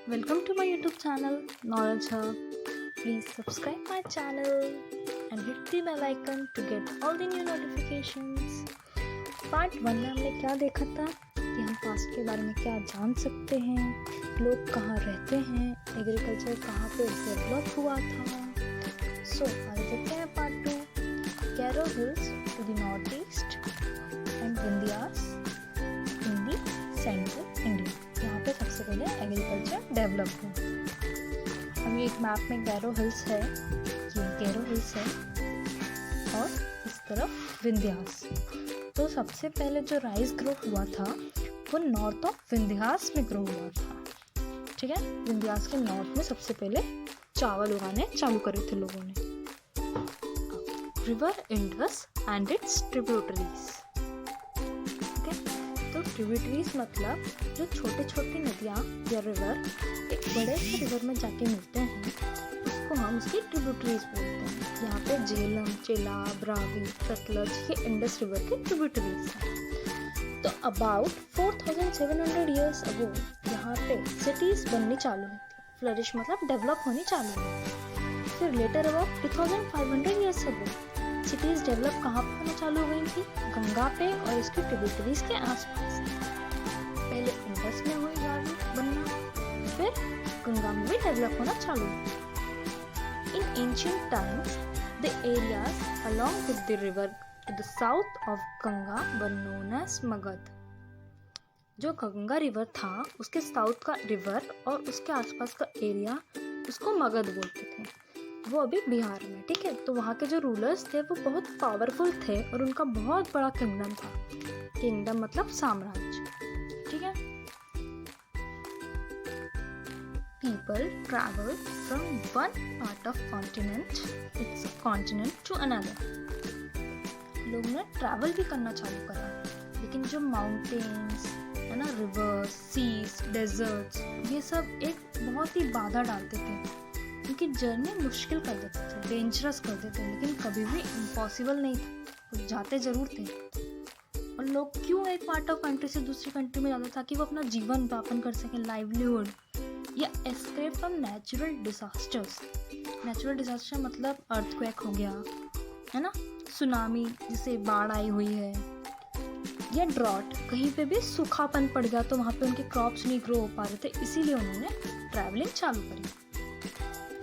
Welcome to my YouTube channel Knowledge Hub. Please subscribe my channel and hit the bell icon to get all the new notifications. Part 1 में हमने क्या देखा था कि हम past के बारे में क्या जान सकते हैं, लोग कहाँ रहते हैं, एग्रीकल्चर कहाँ पे डेवलप हुआ था. सो आज देखते हैं part 2, Garo hills to the north east and Vindhyas in the central India. यहाँ पे सबसे पहले एग्रीकल्चर डेवलप हुआ. अभी एक मैप में कैरो हिल्स है, ये कैरो हिल्स है और इस तरफ विंध्यास. तो सबसे पहले जो राइस ग्रो हुआ था वो नॉर्थ ऑफ विंध्यास में ग्रो हुआ था. ठीक है, विंध्यास के नॉर्थ में सबसे पहले चावल उगाने चालू करे थे लोगों ने. River Indus and it's tributaries. तो ट्रिब्यूटरीज मतलब जो छोटे छोटी नदियाँ या रिवर एक बड़े से रिवर में जाके मिलते हैं, उसको हम उसकी ट्रिब्यूटरीज बोलते हैं. यहाँ पे झेलम, चेलाब, रावी, सतलज ये इंडस रिवर के ट्रिब्यूटरीज हैं. तो अबाउट 4700 ईयर्स अगो यहाँ पे सिटीज बननी चालू हुई थी. फ्लरिश मतलब डेवलप होनी चालू हुई. फिर later about 2500 years ago cities develop कहाँ पर होना चालू हो गई थी? गंगा पे और इसकी ट्रिब्यूटरीज के आसपास. पहले इंडस में हुई रावी बनना, फिर गंगा में भी डेवलप होना चालू हुआ. In ancient times, the areas along with the river to the south of Ganga were known as Magad. जो गंगा रिवर था उसके साउथ का रिवर और उसके आसपास का एरिया उसको मगध बोलते थे. वो अभी बिहार में. ठीक है, तो वहाँ के जो रूलर्स थे वो बहुत पावरफुल थे और उनका बहुत बड़ा किंगडम था. किंगडम मतलब साम्राज्य. ठीक है. People travel from one part of its continent to another. लोगों ने ट्रैवल भी करना चालू करा, लेकिन जो माउंटेन्स है ना, रिवर्स, सीज, डेजर्ट्स, ये सब एक बहुत ही बाधा डालते थे. उनकी जर्नी मुश्किल कर देते थे, डेंजरस कर देते थे, लेकिन कभी भी इम्पॉसिबल नहीं था. वो जाते ज़रूर थे. और लोग क्यों एक पार्ट ऑफ कंट्री से दूसरी कंट्री में जाते, ताकि वो अपना जीवन यापन कर सकें, लाइवलीहुड, या escape from natural disasters. Natural disaster मतलब अर्थक्वेक हो गया है ना, सुनामी जिसे बाढ़ आई हुई है, या ड्रॉट, कहीं पे भी सूखापन पड़ गया तो वहाँ पे उनके क्रॉप्स नहीं ग्रो हो पा रहे थे, इसीलिए उन्होंने ट्रैवलिंग चालू करी.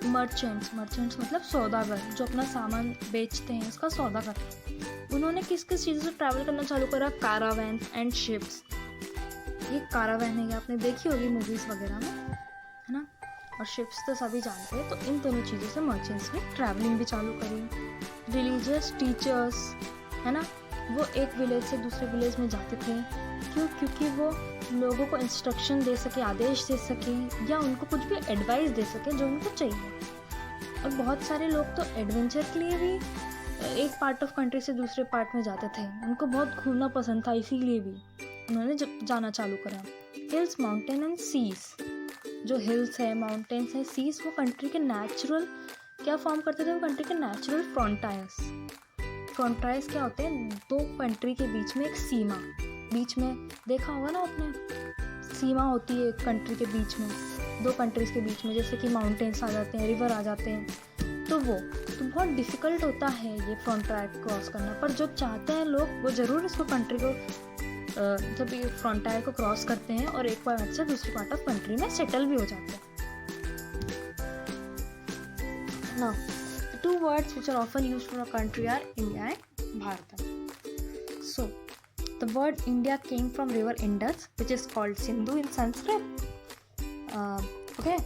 मर्चेंट्स मतलब सौदागर, जो अपना सामान बेचते हैं, उसका सौदा करते हैं. उन्होंने किस किस चीज़ों से ट्रैवल करना चालू करा? कारावैन एंड शिप्स. ये कारावैन है, आपने देखी होगी मूवीज़ वगैरह में, है ना, और शिप्स तो सभी जानते हैं. तो इन दोनों चीज़ों से मर्चेंट्स ने ट्रैवलिंग भी चालू करी. रिलीजियस टीचर्स है ना, वो एक विलेज से दूसरे विलेज में जाते थे. क्योंकि वो लोगों को इंस्ट्रक्शन दे सके, आदेश दे सके, या उनको कुछ भी एडवाइस दे सके जो उनको चाहिए. और बहुत सारे लोग तो एडवेंचर के लिए भी एक पार्ट ऑफ कंट्री से दूसरे पार्ट में जाते थे. उनको बहुत घूमना पसंद था, इसीलिए भी उन्होंने जाना चालू करा. Hills, mountain and seas. जो हिल्स है, माउंटेन्स है, सीज, वो कंट्री के नेचुरल क्या फॉर्म करते थे? वो कंट्री के नेचुरल फ्रंटायर्स. फ्रंटायर्स क्या होते हैं? दो कंट्री के बीच में एक सीमा. बीच में देखा होगा ना आपने, सीमा होती है एक कंट्री के बीच में, दो कंट्रीज के बीच में, जैसे कि माउंटेन्स आ जाते हैं, रिवर आ जाते हैं. तो बहुत डिफ़िकल्ट होता है ये फ्रंटायर क्रॉस करना. पर जो चाहते हैं लोग वो ज़रूर इसको कंट्री को जब ये फ्रंटायर को क्रॉस करते हैं और एक पार्ट से दूसरी पार्ट ऑफ कंट्री में सेटल भी हो जाते हैं. Now, the two words which are often used for a country are India and Bharata. So, the word India came from river Indus, which is called Sindhu in Sanskrit. Okay.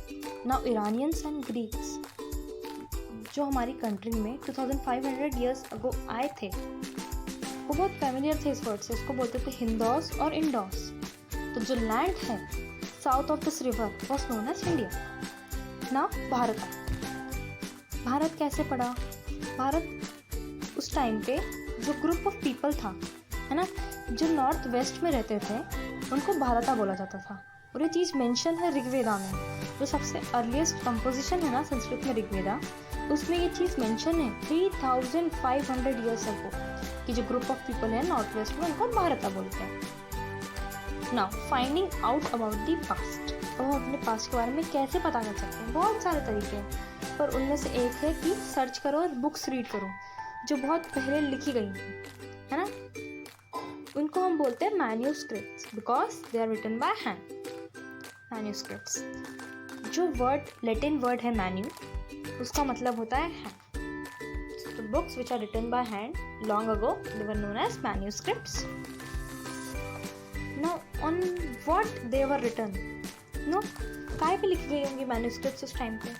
Now, Iranians and Greeks, जो हमारी country में 2500 years ago आए थे, वो बहुत familiar थे इस word से. उसको बोलते थे हिंदोस और इंडोस. तो जो लैंड है south of this river was known as India. ना भारत कैसे पड़ा? भारत उस टाइम पे जो ग्रुप ऑफ पीपल था, है ना, जो नॉर्थ वेस्ट में रहते थे, उनको भारता बोला जाता था. और ये चीज़ मेंशन है ऋग्वेदा में, जो सबसे अर्लीस्ट कंपोजिशन है ना संस्कृत में, ऋग्वेदा, उसमें ये चीज़ मेंशन है 3500 ईयर्स अगो, कि जो ग्रुप ऑफ पीपल है नॉर्थ वेस्ट में, उनको भारता बोलते हैं. Now finding out about the past. और हम अपने पास्ट के बारे में कैसे पता कर सकते हैं? बहुत सारे तरीके हैं, पर उनमें से एक है कि सर्च करो और बुक्स रीड करो जो बहुत पहले लिखी गई थी, है ना। उनको हम बोलते हैं manuscripts because they are written by hand. Manuscripts, जो वर्ड लैटिन वर्ड है मैन्यू, उसका मतलब होता है hand. The books which are written by hand long ago, they were known as manuscripts. Now on what they were written? No, काय पे लिखी गई होंगी मैन्यूस्क्रिप्ट्स उस टाइम पे?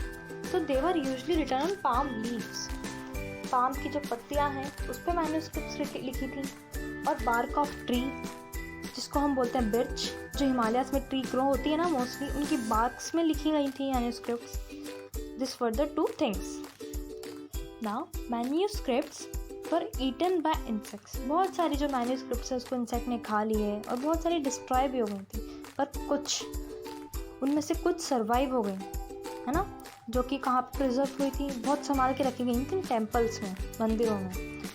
तो they were usually written on palm leaves. Palm की जो पत्तियां हैं उस पे मैन्यूस्क्रिप्ट्स लिखी थी, और बार्क ऑफ ट्री, जिसको हम बोलते हैं बिर्च, जो हिमालयास में ट्री ग्रो होती है ना मोस्टली, उनकी बार्क्स में लिखी गई थी manuscripts. This were the two things. Now manuscripts were eaten by insects. बहुत सारी जो मैन्यूस्क्रिप्ट्स है उसको इंसेक्ट ने खा लिए और बहुत सारी डिस्ट्रॉय भी हो गई थी, पर कुछ उनमें से कुछ सर्वाइव हो गई, है ना, जो कि कहाँ पर प्रिजर्व हुई थी, बहुत संभाल के रखी गई थी टेम्पल्स में, मंदिरों में,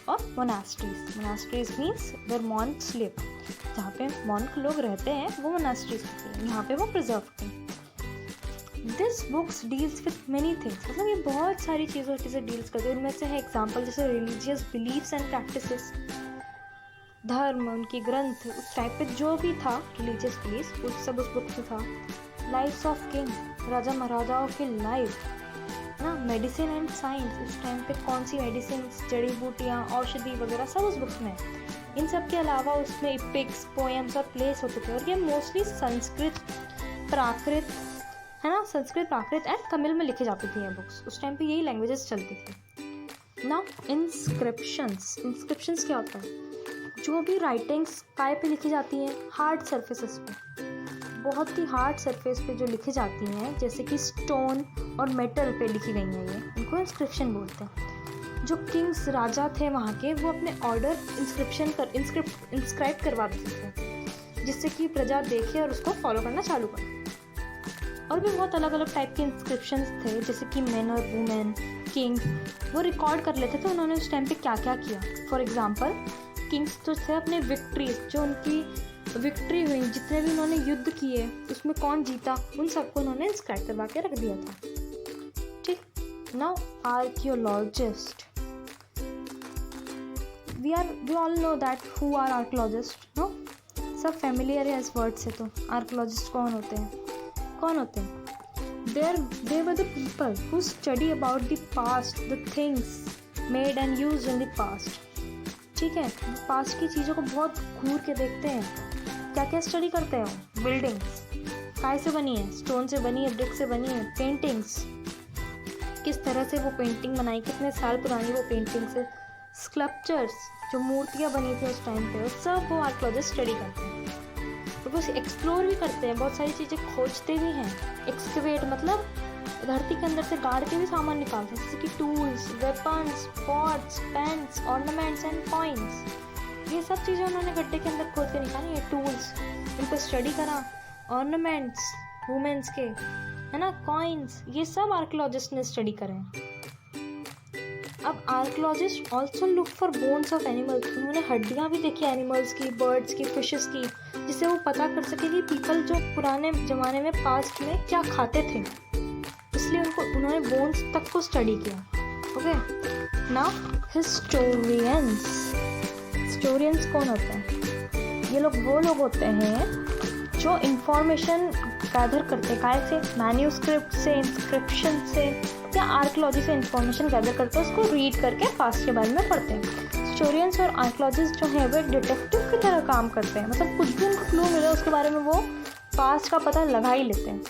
और monasteries. Monasteries means where monks live, जहाँ पे मॉन्क लोग रहते हैं वो मोनास्ट्रीज होती है, यहाँ पे वो प्रिजर्व थी। This books deals with many things, मतलब ये बहुत सारी चीज़ों से डील्स करते हैं। उनमें से है एग्जाम्पल जैसे रिलीजियस बिलीफ्स एंड प्रैक्टिसेस, धर्म, उनकी ग्रंथ, उस टाइप पे जो भी था रिलीजियस बिलीफ्स उस सब उस बुक में था। लाइफ्स ऑफ किंग, राजा महाराजाओं की लाइफ ना, मेडिसिन एंड साइंस, उस टाइम पे कौन सी मेडिसिन, जड़ी बूटियाँ, औषधि वगैरह सब उस बुक्स में। इन सब के अलावा उसमें इपिक्स, पोएम्स और प्लेस होते थे, और ये मोस्टली संस्कृत, प्राकृत, है ना, संस्कृत, प्राकृत एंड तमिल में लिखी जाती थी ये बुक्स। उस टाइम पे यही लैंग्वेजेस चलती थी ना। इंस्क्रिप्शंस क्या होता है? जो भी राइटिंग्स काय पे लिखी जाती हैं, हार्ड सरफेसेस पे, बहुत ही हार्ड सरफेस पे जो लिखी जाती हैं, जैसे कि स्टोन और मेटल पे लिखी गई हैं, ये उनको इंस्क्रिप्शन बोलते हैं। जो किंग्स, राजा थे वहाँ के, वो अपने ऑर्डर इंस्क्राइब करवा देते थे, जिससे कि प्रजा देखे और उसको फॉलो करना चालू करे। और भी बहुत अलग अलग टाइप के इंस्क्रिप्शंस थे, जैसे कि मैन और वुमेन, किंग, वो रिकॉर्ड कर लेते थे उन्होंने उस टाइम पे क्या क्या किया। फॉर एग्जांपल किंग्स तो थे अपने विक्ट्रीज, जो उनकी विक्ट्री हुई, जितने भी उन्होंने युद्ध किए उसमें कौन जीता, उन सबको उन्होंने इंस्क्राइब करवा के रख दिया था। ठीक। Now archaeologist, we all know that who are archaeologist, no, सब फैमिलियर है इस वर्ड से। तो आर्कियोलॉजिस्ट कौन होते हैं? They were the people who study about the past, the things made and used in the past. ठीक है, पास्ट की चीज़ों को बहुत घूर के देखते हैं। क्या क्या स्टडी करते हैं वो? बिल्डिंग्स काय से बनी है, स्टोन से बनी है, ब्रिक से बनी है। पेंटिंग्स, किस तरह से वो पेंटिंग बनाई, कितने साल पुरानी वो पेंटिंग्स है। स्कल्पचर्स, जो मूर्तियाँ बनी थी उस टाइम पे, सब वो आर्कियोलॉजिस्ट स्टडी करते हैं। तो बस एक्सप्लोर भी करते हैं, बहुत सारी चीज़ें खोजते भी हैं। एक्सकवेट मतलब धरती के अंदर से गाड़ के भी सामान निकालते हैं, जैसे कि tools, weapons, pots, pens, ornaments and coins. ये सब चीज़ें उन्होंने गड्ढे के अंदर खोद के निकाली है। टूल्स, उनको स्टडी करा। ऑर्नामेंट्स वुमेन्स के, है ना, कॉइन्स, ये सब आर्कियोलॉजिस्ट ने स्टडी करे हैं। अब archaeologist also look for bones of animals, उन्होंने हड्डियाँ भी देखी एनिमल्स की, बर्ड्स की, फिशेस की, जिससे वो पता कर सके कि पीपल जो पुराने ज़माने में पास्ट में क्या खाते थे, इसलिए उन्होंने बोन्स तक को स्टडी किया। ओके। नाउ हिस्टोरियंस, हिस्टोरियंस कौन होते हैं? ये लोग वो लोग होते हैं जो इंफॉर्मेशन गैदर करते हैं, काय से, मैन्यूस्क्रिप्ट से, इंस्क्रिप्शन से, या आर्कियोलॉजी से इंफॉर्मेशन गैदर करते हैं, उसको रीड करके पास्ट के बारे में पढ़ते हैं। हिस्टोरियंस और आर्कियोलॉजिस्ट जो है वो एक डिटेक्टिव की तरह काम करते हैं, मतलब कुछ भी उनको क्लू मिले उसके बारे में वो पास्ट का पता लगा ही लेते हैं।